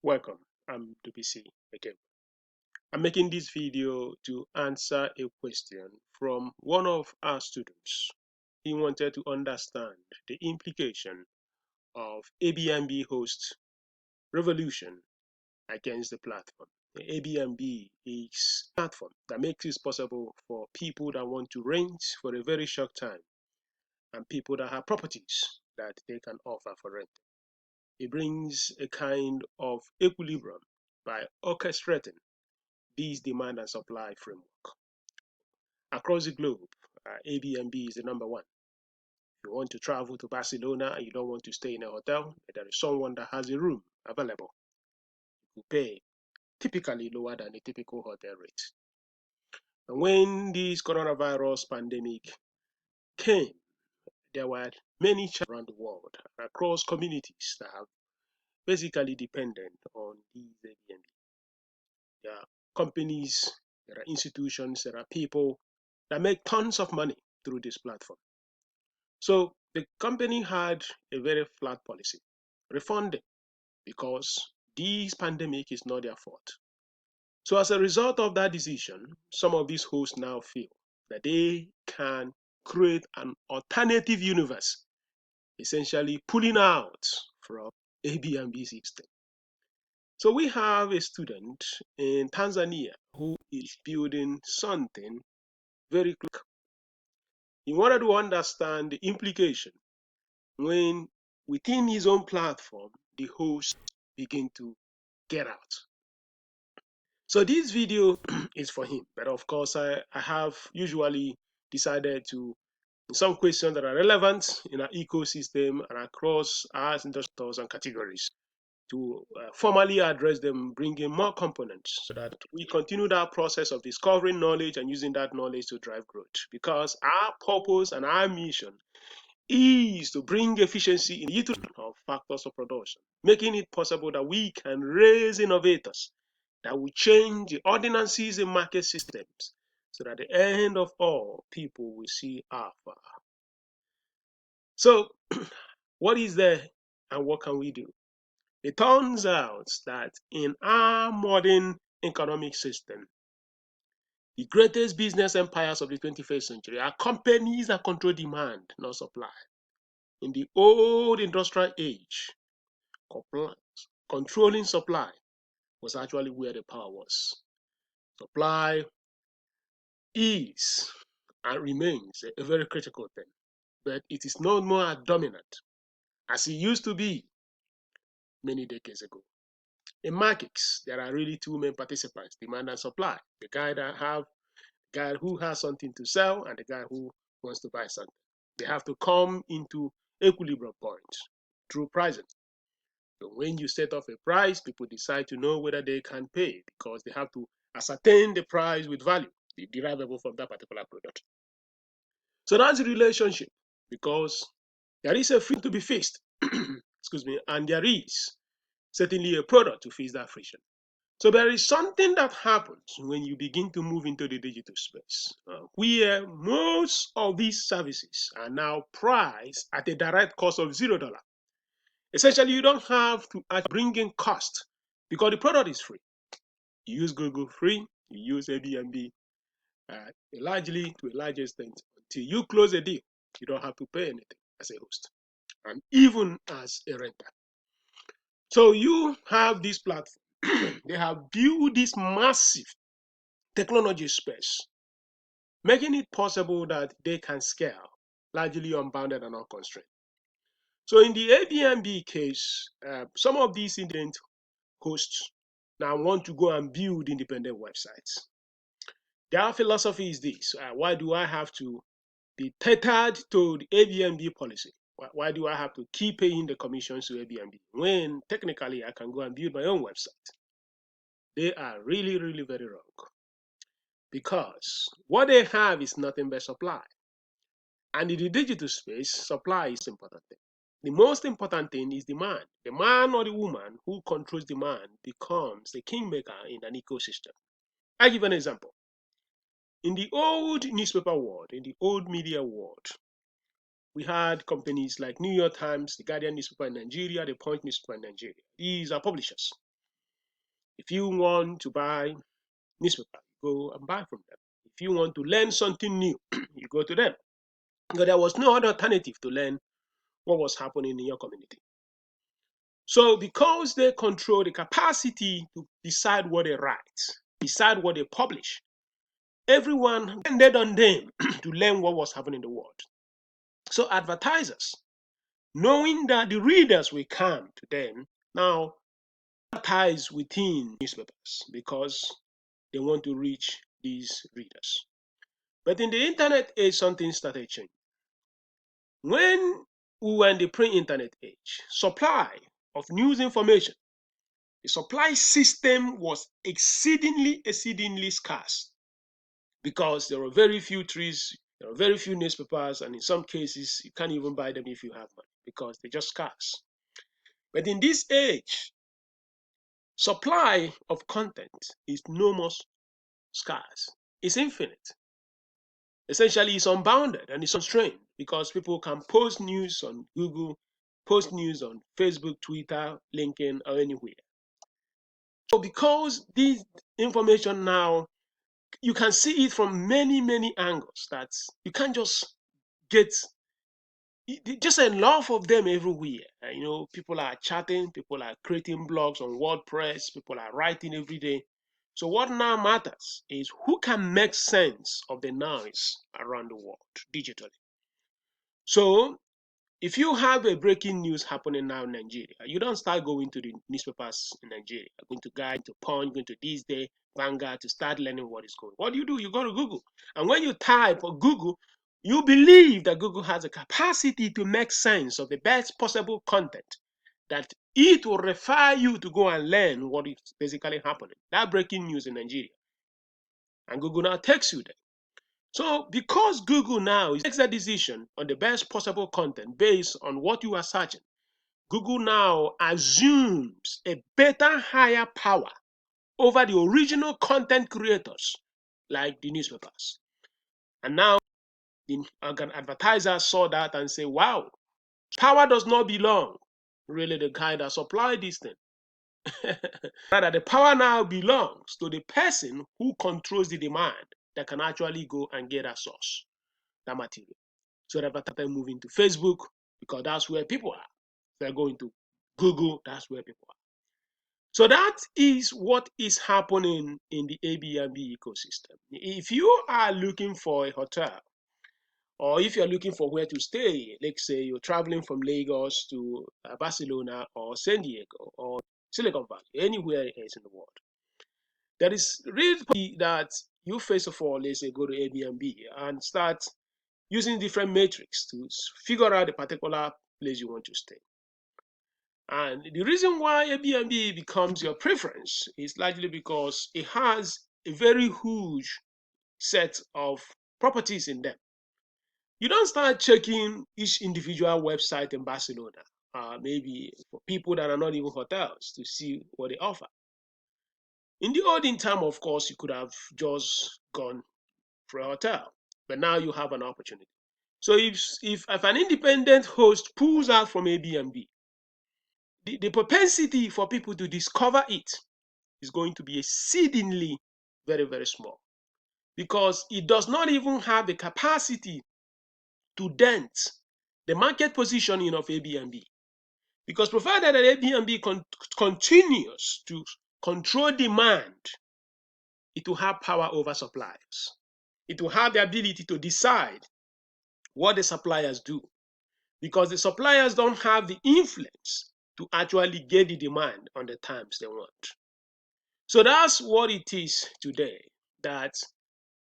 Welcome, I'm Ndubuisi Ekekwe. I'm making this video to answer a question from one of our students. He wanted to understand the implication of Airbnb host revolution against the platform. The Airbnb is a platform that makes it possible for people that want to rent for a very short time and people that have properties that they can offer for rent. It brings a kind of equilibrium by orchestrating this demand and supply framework. Across the globe, Airbnb is the number one. If you want to travel to Barcelona and you don't want to stay in a hotel, there is someone that has a room available. You pay typically lower than a typical hotel rate. And when this coronavirus pandemic came, there were many challenges around the world and across communities that have basically dependent on these Airbnb. There are companies, there are institutions, there are people that make tons of money through this platform. So the company had a very flat policy, refunding, because this pandemic is not their fault. So as a result of that decision, some of these hosts now feel that they can create an alternative universe, essentially pulling out from Airbnb system. So we have a student in Tanzania who is building something very quick. He wanted to understand the implication when within his own platform, the hosts begin to get out. So this video is for him, but of course I have usually decided to some questions that are relevant in our ecosystem and across our industries and categories to formally address them, bring in more components so that we continue that process of discovering knowledge and using that knowledge to drive growth. Because our purpose and our mission is to bring efficiency in the utilization of factors of production, making it possible that we can raise innovators that will change the ordinances and market systems so that at the end of all, people will see alpha. So, what is there and what can we do? It turns out that in our modern economic system, the greatest business empires of the 21st century are companies that control demand, not supply. In the old industrial age, controlling supply was actually where the power was. Supply is and remains a very critical thing, but it is no more dominant as it used to be many decades ago. In markets, there are really two main participants, demand and supply. The guy who has something to sell and the guy who wants to buy something. They have to come into equilibrium point through pricing. So when you set off a price, people decide to know whether they can pay because they have to ascertain the price with value, the derivable from that particular product. So that's the relationship because there is a friction to be fixed, excuse me, and there is certainly a product to fix that friction. So there is something that happens when you begin to move into the digital space, where most of these services are now priced at a direct cost of $0. Essentially, you don't have to bring in cost because the product is free. You use Google free, you use Airbnb largely to a large extent. Until you close a deal, you don't have to pay anything as a host and even as a renter. So you have this platform. They have built this massive technology space, making it possible that they can scale largely unbounded and unconstrained. So in the Airbnb case, some of these independent hosts now want to go and build independent websites. Their philosophy is this: why do I have to be tethered to the Airbnb policy? Why do I have to keep paying the commissions to Airbnb when technically I can go and build my own website? They are really, really very wrong because what they have is nothing but supply. And in the digital space, supply is the important thing. The most important thing is demand. The man or the woman who controls demand becomes the kingmaker in an ecosystem. I give an example. In the old newspaper world, in the old media world, we had companies like New York Times, the Guardian newspaper in Nigeria, the Punch newspaper in Nigeria. These are publishers. If you want to buy newspaper, go and buy from them. If you want to learn something new, you go to them. Because there was no other alternative to learn what was happening in your community. So because they control the capacity to decide what they write, decide what they publish, everyone depended on them to learn what was happening in the world. So advertisers, knowing that the readers will come to them, now advertise within newspapers because they want to reach these readers. But in the internet age, something started changing. When we were in the pre-internet age, supply of news information, the supply system was exceedingly scarce because there were very few trees, there were very few newspapers, and in some cases, you can't even buy them if you have money because they're just scarce. But in this age, supply of content is no more scarce. It's infinite. Essentially, it's unbounded and it's unstrained because people can post news on Google, post news on Facebook, Twitter, LinkedIn, or anywhere. So because this information now, you can see it from many angles that you can't just get just a lot of them everywhere. People are chatting, people are creating blogs on WordPress, people are writing every day. So what now matters is who can make sense of the noise around the world digitally. So if you have a breaking news happening now in Nigeria, you don't start going to the newspapers in Nigeria, going to Guide, to Punch, going to This Day, Vanguard to start learning what is going on. What do? You go to Google. And when you type on Google, you believe that Google has a capacity to make sense of the best possible content, that it will refer you to go and learn what is basically happening. That breaking news in Nigeria. And Google now takes you there. So because Google now takes that decision on the best possible content based on what you are searching, Google now assumes a better, higher power over the original content creators like the newspapers. And now the advertisers saw that and say, wow, power does not belong really the guy that supplied this thing. Rather, the power now belongs to the person who controls the demand that can actually go and get that source, that material. So they started moving to Facebook because that's where people are. They're going to Google, that's where people are. So that is what is happening in the Airbnb ecosystem. If you are looking for a hotel, or if you're looking for where to stay, let's say you're traveling from Lagos to Barcelona or San Diego or Silicon Valley, anywhere else in the world, there is really that you first of all, let's say, go to Airbnb and start using different metrics to figure out the particular place you want to stay. And the reason why Airbnb becomes your preference is largely because it has a very huge set of properties in them. You don't start checking each individual website in Barcelona, maybe for people that are not even hotels, to see what they offer. In the olden time, of course, you could have just gone for a hotel, but now you have an opportunity. So if an independent host pulls out from Airbnb, the propensity for people to discover it is going to be exceedingly very small because it does not even have the capacity to dent the market positioning of Airbnb. Because provided that Airbnb continues to control demand, it will have power over suppliers. It will have the ability to decide what the suppliers do because the suppliers don't have the influence to actually get the demand on the times they want. So that's what it is today, that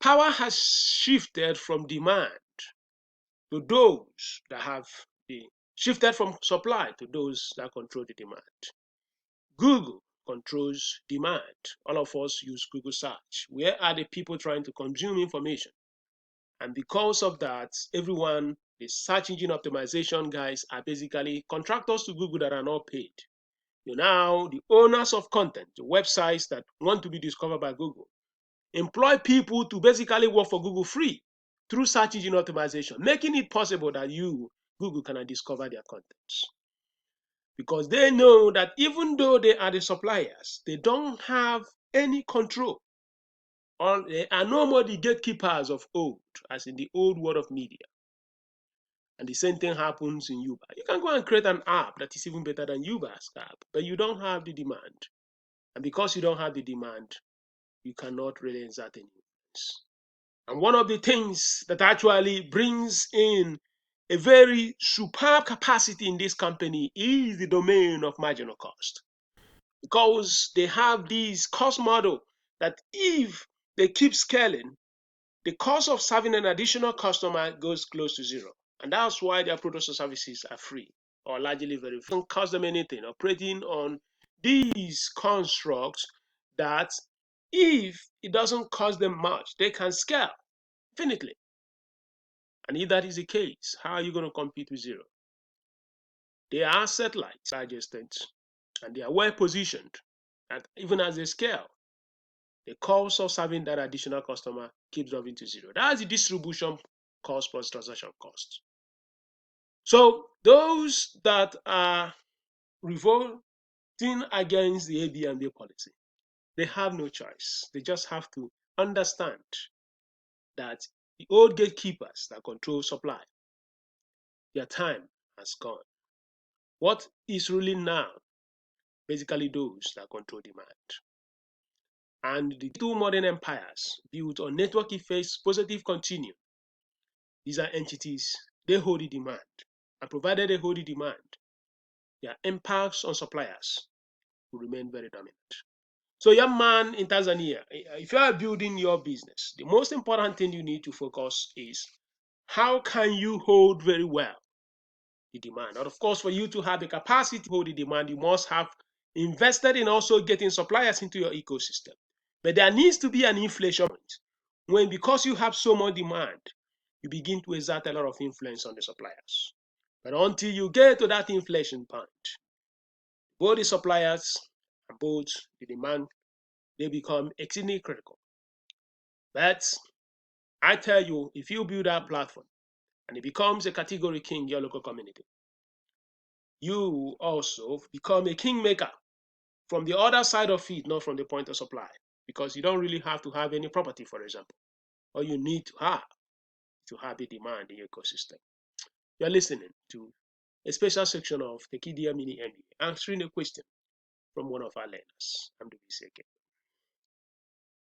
power has shifted from demand to those that have shifted from supply to those that control the demand. Google controls demand. All of us use Google search. Where are the people trying to consume information? And because of that, everyone, the search engine optimization guys, are basically contractors to Google that are not paid. Now, the owners of content, the websites that want to be discovered by Google, employ people to basically work for Google free through search engine optimization, making it possible that Google, can discover their contents. because they know that even though they are the suppliers, they don't have any control. Or they are no more the gatekeepers of old, as in the old world of media. And the same thing happens in Uber. You can go and create an app that is even better than Uber's app, but you don't have the demand. And because you don't have the demand, you cannot really exert any influence. And one of the things that actually brings in a very superb capacity in this company is the domain of marginal cost. Because they have this cost model that if they keep scaling, the cost of serving an additional customer goes close to zero. And that's why their products or services are free or largely very free. It doesn't cost them anything. Operating on these constructs that if it doesn't cost them much, they can scale infinitely. And if that is the case, how are you going to compete with zero? They are asset light, large extent, and they are well positioned that even as they scale, the cost of serving that additional customer keeps dropping to zero. That's the distribution cost plus transaction cost. So those that are revolting against the ABMA policy, they have no choice. They just have to understand that the old gatekeepers that control supply, their time has gone. What is ruling now? Basically those that control demand. And the two modern empires built on network effects, positive continuum. These are entities, they hold the demand. And provided they hold the demand, their impacts on suppliers will remain very dominant. So, young man in Tanzania, if you are building your business, the most important thing you need to focus is how can you hold very well the demand. And of course, for you to have the capacity to hold the demand, you must have invested in also getting suppliers into your ecosystem. But there needs to be an inflation point when, because you have so much demand, you begin to exert a lot of influence on the suppliers. But until you get to that inflation point, both the suppliers and both the demand, they become exceedingly critical. But I tell you, if you build that platform and it becomes a category king in your local community, you also become a kingmaker from the other side of it, not from the point of supply, because you don't really have to have any property, for example. All you need to have a demand in your ecosystem. You're listening to a special section of Tekedia Mini-MBA answering a question from one of our learners. I'm Ndubuisi Ekekwe.